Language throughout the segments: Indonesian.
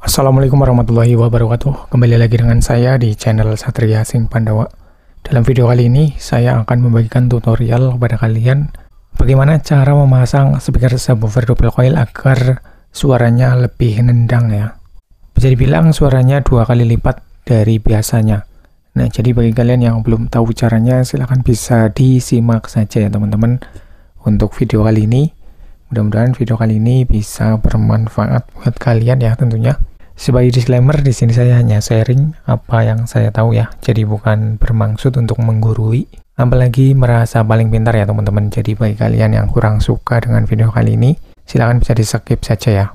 Assalamualaikum warahmatullahi wabarakatuh. Kembali lagi dengan saya di channel Satria Sing Pandawa. Dalam video kali ini saya akan membagikan tutorial kepada kalian bagaimana cara memasang speaker subwoofer double coil agar suaranya lebih nendang ya. Bisa dibilang suaranya 2 kali lipat dari biasanya. Nah, jadi bagi kalian yang belum tahu caranya, silahkan bisa disimak saja ya teman-teman untuk video kali ini. Mudah-mudahan video kali ini bisa bermanfaat buat kalian ya tentunya. Sebagai disclaimer, di sini saya hanya sharing apa yang saya tahu ya. Jadi bukan bermaksud untuk menggurui, apalagi merasa paling pintar ya teman-teman. Jadi bagi kalian yang kurang suka dengan video kali ini, silahkan bisa di-skip saja ya.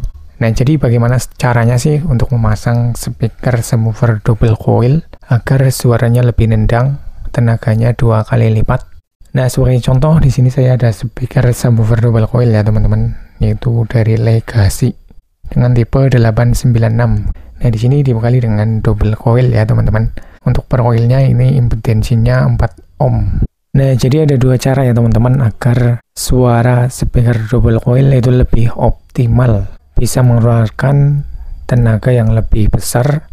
Nah, jadi bagaimana caranya sih untuk memasang speaker subwoofer double coil agar suaranya lebih nendang, tenaganya 2 kali lipat. Nah, sebagai contoh di sini saya ada speaker subwoofer double coil ya teman-teman, yaitu dari Legacy dengan tipe 896. Nah, di sini dibekali dengan double coil ya teman-teman. Untuk per coilnya ini impedensinya 4 ohm. Nah, jadi ada 2 cara ya teman-teman agar suara speaker double coil itu lebih optimal, bisa mengeluarkan tenaga yang lebih besar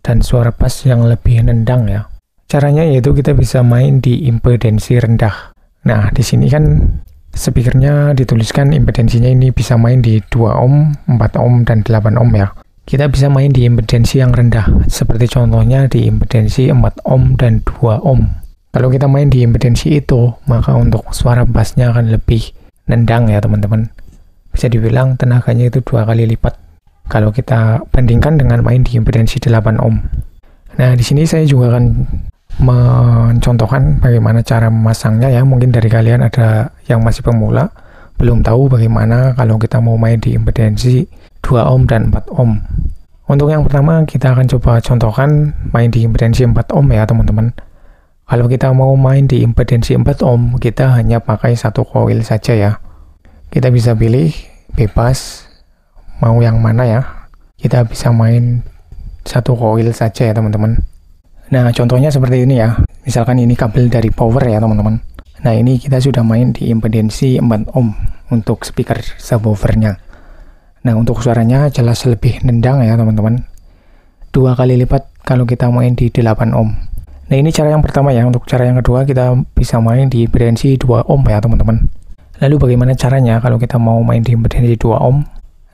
dan suara bass yang lebih nendang ya. Caranya yaitu kita bisa main di impedensi rendah. Nah, di sini kan speakernya dituliskan impedensinya ini bisa main di 2 ohm, 4 ohm, dan 8 ohm ya. Kita bisa main di impedensi yang rendah, seperti contohnya di impedensi 4 ohm dan 2 ohm. Kalau kita main di impedensi itu, maka untuk suara bassnya akan lebih nendang ya teman-teman. Bisa dibilang tenaganya itu 2 kali lipat kalau kita bandingkan dengan main di impedensi 8 ohm. Nah, di sini saya juga akan mencontohkan bagaimana cara memasangnya ya. Mungkin dari kalian ada yang masih pemula, belum tahu bagaimana kalau kita mau main di impedensi 2 ohm dan 4 ohm. Untuk yang pertama kita akan coba contohkan main di impedensi 4 ohm ya teman-teman. Kalau kita mau main di impedensi 4 ohm, kita hanya pakai 1 coil saja ya. Kita bisa pilih bebas mau yang mana ya. Kita bisa main 1 coil saja ya teman-teman. Nah, contohnya seperti ini ya. Misalkan ini kabel dari power ya teman-teman. Nah, ini kita sudah main di impedensi 4 ohm untuk speaker subwoofernya. Nah, untuk suaranya jelas lebih nendang ya teman-teman. 2 kali lipat kalau kita main di 8 ohm. Nah, ini cara yang pertama ya. Untuk cara yang kedua kita bisa main di impedensi 2 ohm ya teman-teman. Lalu bagaimana caranya kalau kita mau main di impedensi 2 ohm?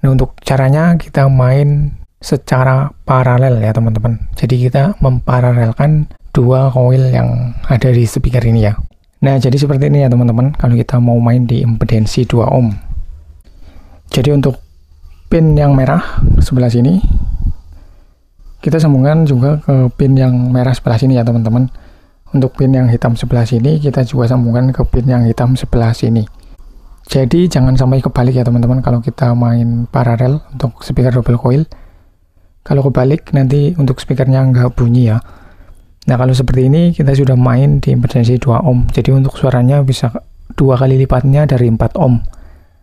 Nah, untuk caranya kita main secara paralel ya teman-teman. Jadi kita memparalelkan 2 coil yang ada di speaker ini ya. Nah, jadi seperti ini ya teman-teman kalau kita mau main di impedensi 2 ohm. Jadi untuk pin yang merah sebelah sini kita sambungkan juga ke pin yang merah sebelah sini ya teman-teman. Untuk pin yang hitam sebelah sini kita juga sambungkan ke pin yang hitam sebelah sini. Jadi jangan sampai kebalik ya teman-teman kalau kita main paralel untuk speaker double coil. Kalau kebalik nanti untuk speakernya nggak bunyi ya. Nah, kalau seperti ini kita sudah main di impedensi 2 ohm. Jadi untuk suaranya bisa 2 kali lipatnya dari 4 ohm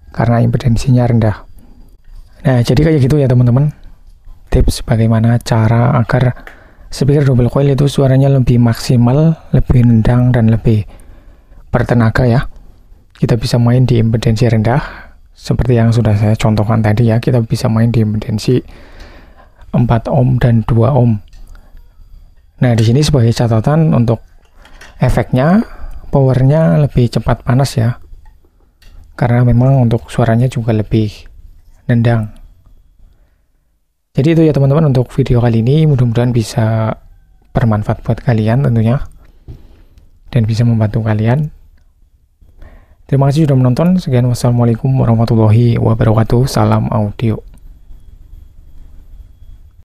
karena impedensinya rendah. Nah, jadi kayak gitu ya teman-teman. Tips bagaimana cara agar speaker double coil itu suaranya lebih maksimal, lebih nendang, dan lebih bertenaga ya. Kita bisa main di impedensi rendah seperti yang sudah saya contohkan tadi ya. Kita bisa main di impedensi 4 ohm dan 2 ohm. Nah, di sini sebagai catatan untuk efeknya, powernya lebih cepat panas ya. Karena memang untuk suaranya juga lebih nendang. Jadi itu ya teman-teman untuk video kali ini. Mudah-mudahan bisa bermanfaat buat kalian tentunya. Dan bisa membantu kalian. Terima kasih sudah menonton. Sekian, wassalamualaikum warahmatullahi wabarakatuh. Salam audio.